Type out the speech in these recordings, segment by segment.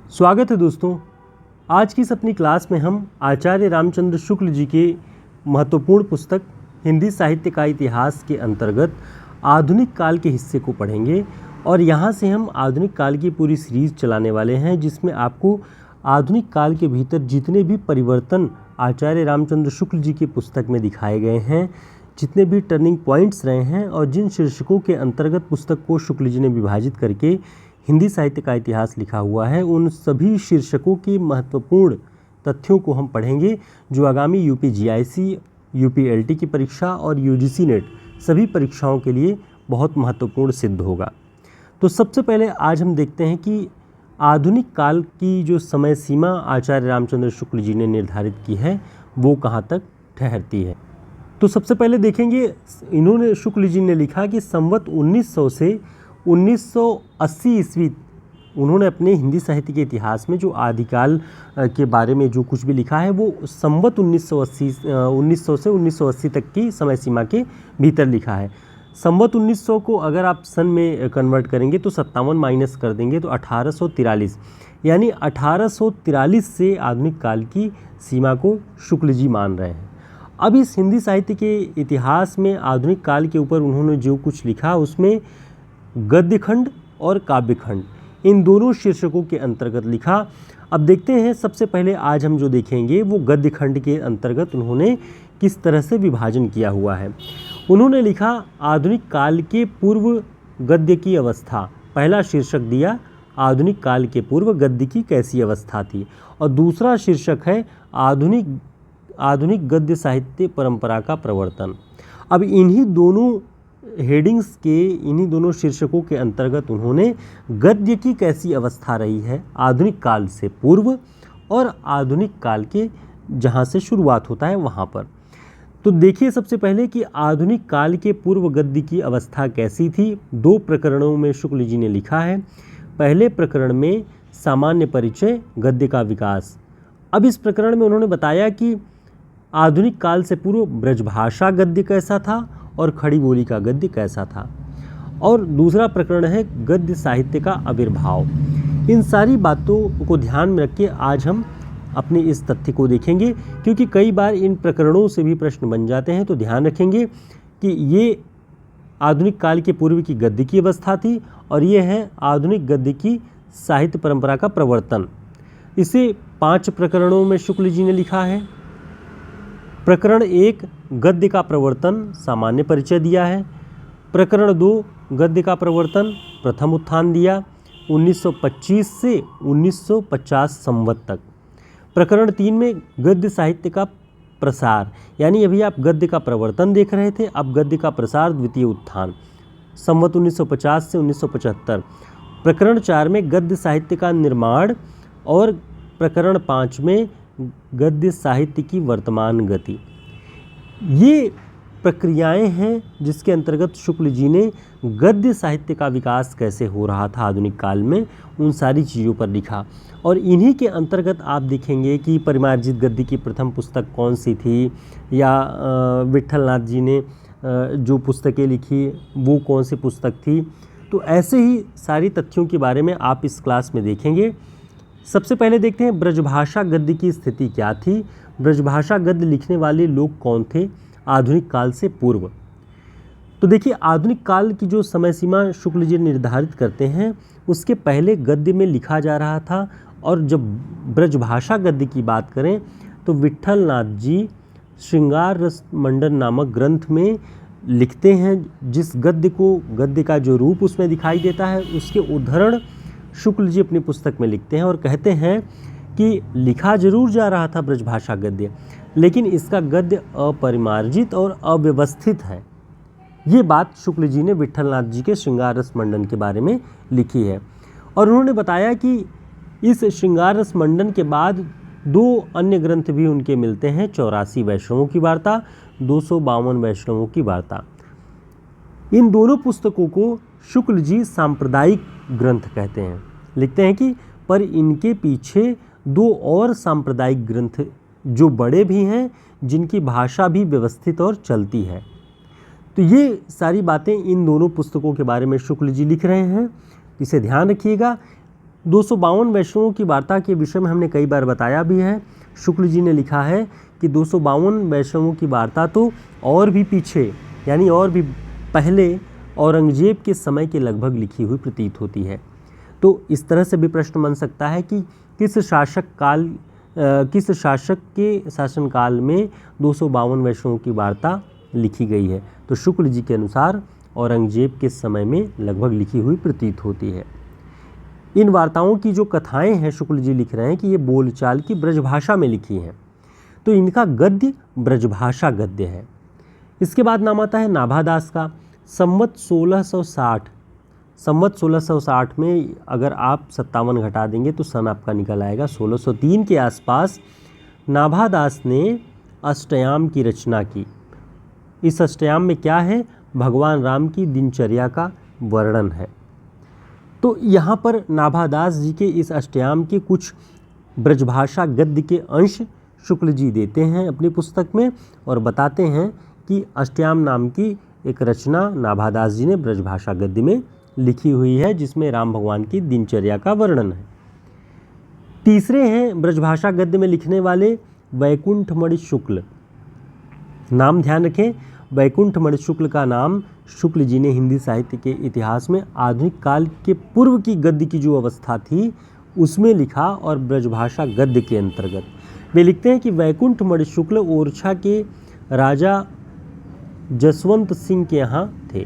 स्वागत है दोस्तों। आज की इस अपनी क्लास में हम आचार्य रामचंद्र शुक्ल जी के महत्वपूर्ण पुस्तक हिंदी साहित्य का इतिहास के अंतर्गत आधुनिक काल के हिस्से को पढ़ेंगे और यहाँ से हम आधुनिक काल की पूरी सीरीज चलाने वाले हैं, जिसमें आपको आधुनिक काल के भीतर जितने भी परिवर्तन आचार्य रामचंद्र शुक्ल जी की पुस्तक में दिखाए गए हैं, जितने भी टर्निंग पॉइंट्स रहे हैं और जिन शीर्षकों के अंतर्गत पुस्तक को शुक्ल जी ने विभाजित करके हिंदी साहित्य का इतिहास लिखा हुआ है, उन सभी शीर्षकों की महत्वपूर्ण तथ्यों को हम पढ़ेंगे जो आगामी यूपी जीआईसी, यूपी एलटी की परीक्षा और यूजीसी नेट सभी परीक्षाओं के लिए बहुत महत्वपूर्ण सिद्ध होगा। तो सबसे पहले आज हम देखते हैं कि आधुनिक काल की जो समय सीमा आचार्य रामचंद्र शुक्ल जी ने निर्धारित की है वो कहाँ तक ठहरती है। तो सबसे पहले देखेंगे, इन्होंने शुक्ल जी ने लिखा कि संवत 1900 से 1980 ईस्वी उन्होंने अपने हिंदी साहित्य के इतिहास में जो आदिकाल के बारे में जो कुछ भी लिखा है वो संवत 1900 से 1980 तक की समय सीमा के भीतर लिखा है। संवत 1900 को अगर आप सन में कन्वर्ट करेंगे तो 57 माइनस कर देंगे तो 1843, यानी 1843 से आधुनिक काल की सीमा को शुक्ल जी मान रहे हैं। अब इस हिंदी साहित्य के इतिहास में आधुनिक काल के ऊपर उन्होंने जो कुछ लिखा उसमें गद्यखंड और काव्यखंड इन दोनों शीर्षकों के अंतर्गत लिखा। अब देखते हैं, सबसे पहले आज हम जो देखेंगे वो गद्यखंड के अंतर्गत उन्होंने किस तरह से विभाजन किया हुआ है। उन्होंने लिखा आधुनिक काल के पूर्व गद्य की अवस्था। पहला शीर्षक दिया आधुनिक काल के पूर्व गद्य की कैसी अवस्था थी और दूसरा शीर्षक है आधुनिक गद्य साहित्य परंपरा का प्रवर्तन। अब इन्हीं दोनों हेडिंग्स के, इन्हीं दोनों शीर्षकों के अंतर्गत उन्होंने गद्य की कैसी अवस्था रही है आधुनिक काल से पूर्व और आधुनिक काल के जहाँ से शुरुआत होता है वहाँ पर। तो देखिए, सबसे पहले कि आधुनिक काल के पूर्व गद्य की अवस्था कैसी थी। दो प्रकरणों में शुक्ल जी ने लिखा है। पहले प्रकरण में सामान्य परिचय गद्य का विकास। अब इस प्रकरण में उन्होंने बताया कि आधुनिक काल से पूर्व ब्रजभाषा गद्य कैसा था और खड़ी बोली का गद्य कैसा था। और दूसरा प्रकरण है गद्य साहित्य का आविर्भाव। इन सारी बातों को ध्यान में रख के आज हम अपने इस तथ्य को देखेंगे, क्योंकि कई बार इन प्रकरणों से भी प्रश्न बन जाते हैं। तो ध्यान रखेंगे कि ये आधुनिक काल के पूर्व की गद्य की अवस्था थी और ये है आधुनिक गद्य की साहित्य परंपरा का प्रवर्तन। इसे 5 प्रकरणों में शुक्ल जी ने लिखा है। प्रकरण 1 गद्य का प्रवर्तन, सामान्य परिचय दिया है। प्रकरण 2 गद्य का प्रवर्तन, प्रथम उत्थान दिया 1925 से 1950 संवत तक। प्रकरण 3 में गद्य साहित्य का प्रसार, यानी अभी आप गद्य का प्रवर्तन देख रहे थे, अब गद्य का प्रसार द्वितीय उत्थान संवत 1950 से 1975। प्रकरण 4 में गद्य साहित्य का निर्माण और प्रकरण 5 में गद्य साहित्य की वर्तमान गति। ये प्रक्रियाएं हैं जिसके अंतर्गत शुक्ल जी ने गद्य साहित्य का विकास कैसे हो रहा था आधुनिक काल में, उन सारी चीज़ों पर लिखा। और इन्हीं के अंतर्गत आप देखेंगे कि परिमार्जित गद्य की प्रथम पुस्तक कौन सी थी, या विट्ठल नाथ जी ने जो पुस्तकें लिखी वो कौन सी पुस्तक थी। तो ऐसे ही सारी तथ्यों के बारे में आप इस क्लास में देखेंगे। सबसे पहले देखते हैं ब्रजभाषा गद्य की स्थिति क्या थी। ब्रजभाषा गद्य लिखने वाले लोग कौन थे आधुनिक काल से पूर्व। तो देखिए, आधुनिक काल की जो समय सीमा शुक्ल जी निर्धारित करते हैं उसके पहले गद्य में लिखा जा रहा था। और जब ब्रजभाषा गद्य की बात करें तो विट्ठल नाथ जी श्रृंगार रस मंडन नामक ग्रंथ में लिखते हैं, जिस गद्य का जो रूप उसमें दिखाई देता है उसके उदाहरण शुक्ल जी अपनी पुस्तक में लिखते हैं और कहते हैं कि लिखा जरूर जा रहा था ब्रजभाषा गद्य, लेकिन इसका गद्य अपरिमार्जित और अव्यवस्थित है। ये बात शुक्ल जी ने विट्ठल नाथ जी के श्रृंगार रस मंडन के बारे में लिखी है। और उन्होंने बताया कि इस श्रृंगार रस मंडन के बाद 2 अन्य ग्रंथ भी उनके मिलते हैं, 84 वैष्णवों की वार्ता, 252 वैष्णवों की वार्ता। इन दोनों पुस्तकों को शुक्ल जी सांप्रदायिक ग्रंथ कहते हैं। लिखते हैं कि पर इनके पीछे 2 और सांप्रदायिक ग्रंथ जो बड़े भी हैं, जिनकी भाषा भी व्यवस्थित और चलती है। तो ये सारी बातें इन दोनों पुस्तकों के बारे में शुक्ल जी लिख रहे हैं, इसे ध्यान रखिएगा। 252 वैष्णवों की वार्ता के विषय में हमने कई बार बताया भी है। शुक्ल जी ने लिखा है कि 252 वैष्णवों की वार्ता तो और भी पीछे यानी और भी पहले औरंगजेब के समय के लगभग लिखी हुई प्रतीत होती है। तो इस तरह से भी प्रश्न बन सकता है कि किस शासक के शासनकाल में 252 वैष्णवों की वार्ता लिखी गई है। तो शुक्ल जी के अनुसार औरंगजेब के समय में लगभग लिखी हुई प्रतीत होती है। इन वार्ताओं की जो कथाएं हैं, शुक्ल जी लिख रहे हैं कि ये बोलचाल की ब्रजभाषा में लिखी हैं, तो इनका गद्य ब्रजभाषा गद्य है। इसके बाद नाम आता है नाभादास का। संवत 1660 में अगर आप 57 घटा देंगे तो सन आपका निकल आएगा 1603 के आसपास नाभादास ने अष्टयाम की रचना की। इस अष्टयाम में क्या है? भगवान राम की दिनचर्या का वर्णन है। तो यहाँ पर नाभादास जी के इस अष्टयाम के कुछ ब्रजभाषा गद्य के अंश शुक्ल जी देते हैं अपनी पुस्तक में और बताते हैं कि अष्टयाम नाम की एक रचना नाभादास जी ने ब्रजभाषा गद्य में लिखी हुई है, जिसमें राम भगवान की दिनचर्या का वर्णन है। तीसरे हैं ब्रजभाषा गद्य में लिखने वाले वैकुंठमणि शुक्ल। नाम ध्यान रखें, वैकुंठमणि शुक्ल का नाम शुक्ल जी ने हिंदी साहित्य के इतिहास में आधुनिक काल के पूर्व की गद्य की जो अवस्था थी उसमें लिखा और ब्रजभाषा गद्य के अंतर्गत वे लिखते हैं कि वैकुंठमणि शुक्ल ओरछा के राजा जसवंत सिंह के यहाँ थे।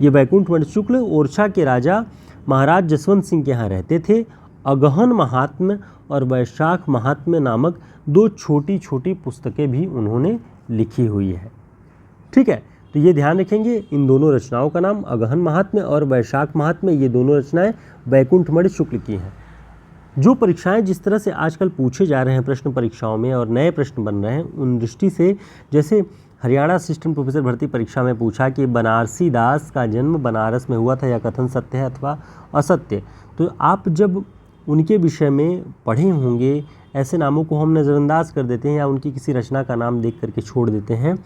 ये वैकुंठमणि शुक्ल ओरछा के राजा महाराज जसवंत सिंह के यहाँ रहते थे। अगहन महात्म्य और वैशाख महात्म्य नामक दो छोटी छोटी पुस्तकें भी उन्होंने लिखी हुई है। ठीक है, तो ये ध्यान रखेंगे, इन दोनों रचनाओं का नाम अगहन महात्म्य और वैशाख महात्म्य, ये दोनों रचनाएं वैकुंठमणि शुक्ल की हैं। जो परीक्षाएं जिस तरह से आजकल पूछे जा रहे हैं प्रश्न परीक्षाओं में और नए प्रश्न बन रहे हैं, उन दृष्टि से जैसे हरियाणा असिस्टेंट प्रोफेसर भर्ती परीक्षा में पूछा कि बनारसी दास का जन्म बनारस में हुआ था, यह कथन सत्य है अथवा असत्य। तो आप जब उनके विषय में पढ़े होंगे, ऐसे नामों को हम नज़रअंदाज कर देते हैं या उनकी किसी रचना का नाम देख करके छोड़ देते हैं,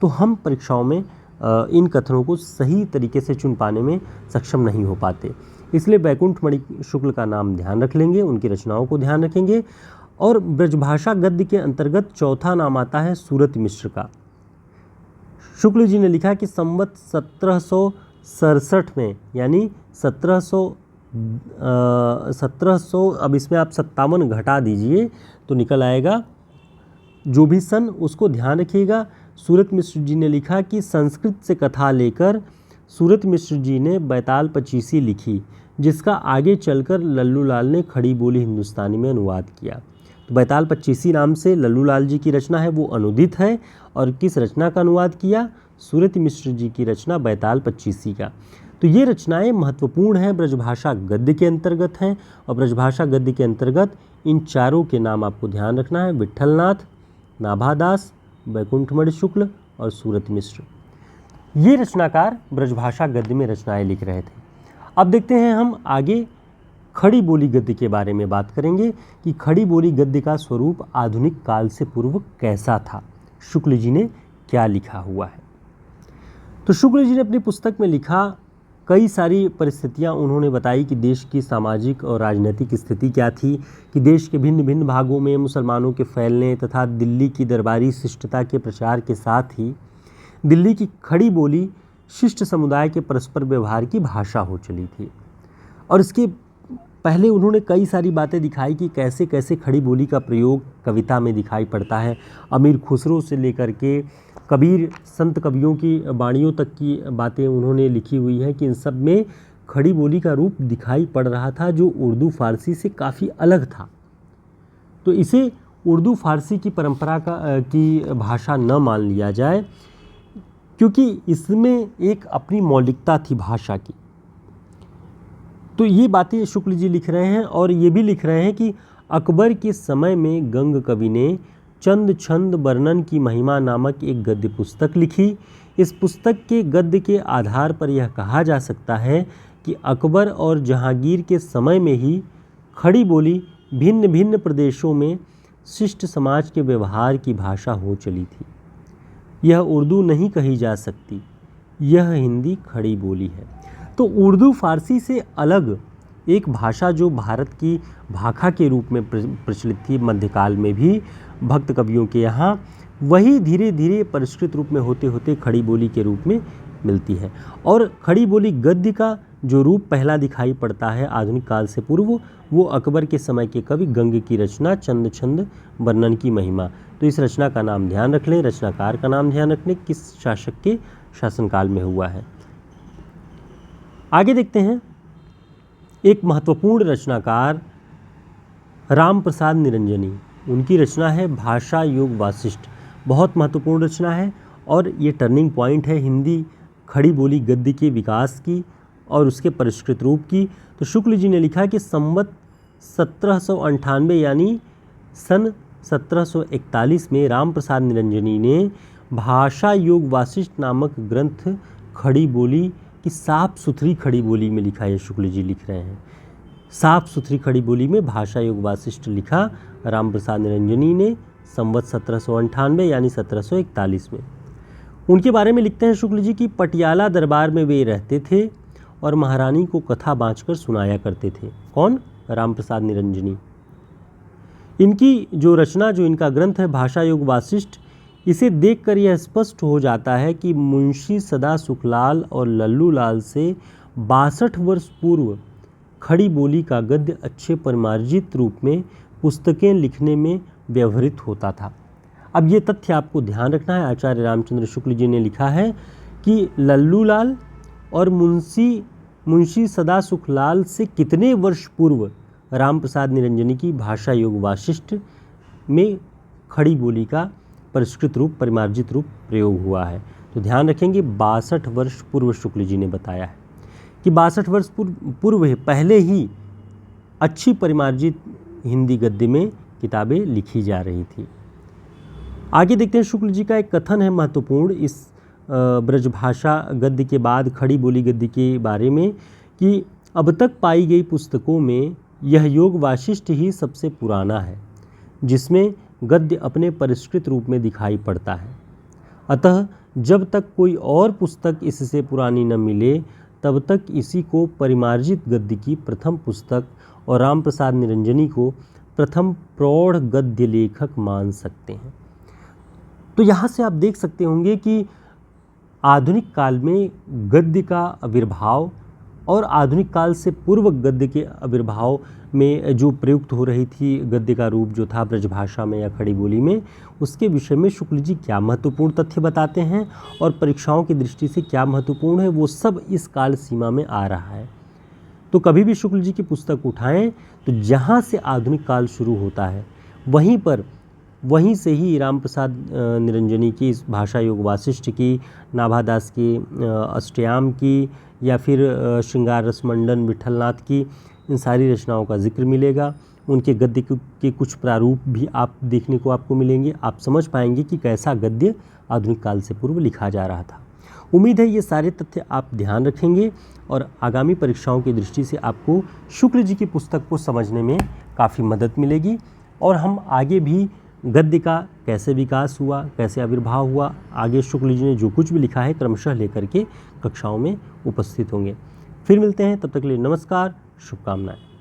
तो हम परीक्षाओं में इन कथनों को सही तरीके से चुन पाने में सक्षम नहीं हो पाते। इसलिए वैकुंठमणि शुक्ल का नाम ध्यान रख लेंगे, उनकी रचनाओं को ध्यान रखेंगे। और ब्रजभाषा गद्य के अंतर्गत चौथा नाम आता है सूरत मिश्र का। शुक्ल जी ने लिखा कि संवत 1767 में यानी 1700 अब इसमें आप 57 घटा दीजिए तो निकल आएगा जो भी सन, उसको ध्यान रखिएगा। सूरत मिश्र जी ने लिखा कि संस्कृत से कथा लेकर सूरत मिश्र जी ने बैताल पचीसी लिखी, जिसका आगे चलकर लल्लू लाल ने खड़ी बोली हिंदुस्तानी में अनुवाद किया। तो बैताल पचीसी नाम से लल्लू लाल जी की रचना है, वो अनुदित है। और किस रचना का अनुवाद किया? सूरत मिश्र जी की रचना बैताल पचीसी का। तो ये रचनाएं महत्वपूर्ण हैं, ब्रजभाषा गद्य के अंतर्गत हैं। और ब्रजभाषा गद्य के अंतर्गत इन चारों के नाम आपको ध्यान रखना है, विट्ठलनाथ, नाभादास, वैकुंठमणि शुक्ल और सूरत मिश्र। ये रचनाकार ब्रजभाषा गद्य में रचनाएं लिख रहे थे। अब देखते हैं हम आगे खड़ी बोली गद्य के बारे में बात करेंगे कि खड़ी बोली गद्य का स्वरूप आधुनिक काल से पूर्व कैसा था, शुक्ल जी ने क्या लिखा हुआ है। तो शुक्ल जी ने अपनी पुस्तक में लिखा, कई सारी परिस्थितियां उन्होंने बताई कि देश की सामाजिक और राजनीतिक स्थिति क्या थी, कि देश के भिन्न भिन्न भागों में मुसलमानों के फैलने तथा दिल्ली की दरबारी शिष्टता के प्रचार के साथ ही दिल्ली की खड़ी बोली शिष्ट समुदाय के परस्पर व्यवहार की भाषा हो चली थी। और इसके पहले उन्होंने कई सारी बातें दिखाई कि कैसे कैसे खड़ी बोली का प्रयोग कविता में दिखाई पड़ता है। अमीर खुसरो से लेकर के कबीर संत कवियों की वाणियों तक की बातें उन्होंने लिखी हुई हैं कि इन सब में खड़ी बोली का रूप दिखाई पड़ रहा था, जो उर्दू फारसी से काफ़ी अलग था। तो इसे उर्दू फारसी की परंपरा की भाषा न मान लिया जाए, क्योंकि इसमें एक अपनी मौलिकता थी भाषा की। तो ये बातें शुक्ल जी लिख रहे हैं और ये भी लिख रहे हैं कि अकबर के समय में गंग कवि ने चंद छंद वर्णन की महिमा नामक एक गद्य पुस्तक लिखी। इस पुस्तक के गद्य के आधार पर यह कहा जा सकता है कि अकबर और जहांगीर के समय में ही खड़ी बोली भिन्न भिन्न प्रदेशों में शिष्ट समाज के व्यवहार की भाषा हो चली थी। यह उर्दू नहीं कही जा सकती, यह हिंदी खड़ी बोली है। तो उर्दू फारसी से अलग एक भाषा जो भारत की भाखा के रूप में प्रचलित थी मध्यकाल में भी भक्त कवियों के यहाँ, वही धीरे धीरे परिष्कृत रूप में होते होते खड़ी बोली के रूप में मिलती है। और खड़ी बोली गद्य का जो रूप पहला दिखाई पड़ता है आधुनिक काल से पूर्व, वो अकबर के समय के कवि गंग की रचना चंद छंद वर्णन की महिमा। तो इस रचना का नाम ध्यान रख लें, रचनाकार का नाम ध्यान रख लें, किस शासक के शासनकाल में हुआ है। आगे देखते हैं, एक महत्वपूर्ण रचनाकार राम प्रसाद निरंजनी, उनकी रचना है भाषा योग वासिष्ठ। बहुत महत्वपूर्ण रचना है और ये टर्निंग पॉइंट है हिंदी खड़ी बोली गद्य के विकास की और उसके परिष्कृत रूप की। तो शुक्ल जी ने लिखा कि संवत 1798 यानी सन 1741 में राम प्रसाद निरंजनी ने भाषा योग वासिष्ठ नामक ग्रंथ खड़ी बोली की साफ सुथरी खड़ी बोली में लिखा है। शुक्ल जी लिख रहे हैं साफ सुथरी खड़ी बोली में भाषा योग वासिष्ठ लिखा राम प्रसाद निरंजनी ने संवत 1798 यानी 1741 में। उनके बारे में लिखते हैं शुक्ल जी की पटियाला दरबार में वे रहते थे और महारानी को कथा बाँचकर सुनाया करते थे। कौन? राम प्रसाद निरंजनी। इनकी जो रचना, जो इनका ग्रंथ है भाषा योग वासिष्ठ, इसे देखकर यह स्पष्ट हो जाता है कि मुंशी सदा सुखलाल और लल्लू लाल से 62 वर्ष पूर्व खड़ी बोली का गद्य अच्छे परिमार्जित रूप में पुस्तकें लिखने में व्यवहृत होता था। अब ये तथ्य आपको ध्यान रखना है। आचार्य रामचंद्र शुक्ल जी ने लिखा है कि लल्लू लाल और मुंशी सदा सुखलाल से कितने वर्ष पूर्व राम प्रसाद निरंजनी की भाषा योग वासिष्ठ में खड़ी बोली का परिष्कृत रूप परिमार्जित रूप प्रयोग हुआ है। तो ध्यान रखेंगे 62 वर्ष पूर्व शुक्ल जी ने बताया है कि 62 वर्ष पूर्व पहले ही अच्छी परिमार्जित हिंदी गद्य में किताबें लिखी जा रही थी। आगे देखते हैं, शुक्ल जी का एक कथन है महत्वपूर्ण इस ब्रजभाषा गद्य के बाद खड़ी बोली गद्य के बारे में कि अब तक पाई गई पुस्तकों में यह योग वासिष्ठ ही सबसे पुराना है जिसमें गद्य अपने परिष्कृत रूप में दिखाई पड़ता है। अतः जब तक कोई और पुस्तक इससे पुरानी न मिले तब तक इसी को परिमार्जित गद्य की प्रथम पुस्तक और राम प्रसाद निरंजनी को प्रथम प्रौढ़ गद्य लेखक मान सकते हैं। तो यहाँ से आप देख सकते होंगे कि आधुनिक काल में गद्य का आविर्भाव और आधुनिक काल से पूर्व गद्य के आविर्भाव में जो प्रयुक्त हो रही थी गद्य का रूप जो था ब्रजभाषा में या खड़ी बोली में, उसके विषय में शुक्ल जी क्या महत्वपूर्ण तथ्य बताते हैं और परीक्षाओं की दृष्टि से क्या महत्वपूर्ण है, वो सब इस काल सीमा में आ रहा है। तो कभी भी शुक्ल जी की पुस्तक उठाएं तो जहाँ से आधुनिक काल शुरू होता है वहीं से ही राम प्रसाद निरंजनी की इस भाषा योग वासिष्ठ की, नाभादास की अष्टयाम की या फिर श्रृंगार रसमंडन विठलनाथ की, इन सारी रचनाओं का जिक्र मिलेगा। उनके गद्य के कुछ प्रारूप भी आप देखने को आपको मिलेंगे। आप समझ पाएंगे कि कैसा गद्य आधुनिक काल से पूर्व लिखा जा रहा था। उम्मीद है ये सारे तथ्य आप ध्यान रखेंगे और आगामी परीक्षाओं की दृष्टि से आपको शुक्ल जी की पुस्तक को समझने में काफ़ी मदद मिलेगी और हम आगे भी गद्य का कैसे विकास हुआ, कैसे आविर्भाव हुआ, आगे शुक्ल जी ने जो कुछ भी लिखा है क्रमशः लेकर के कक्षाओं में उपस्थित होंगे। फिर मिलते हैं, तब तक के लिए नमस्कार, शुभकामनाएं।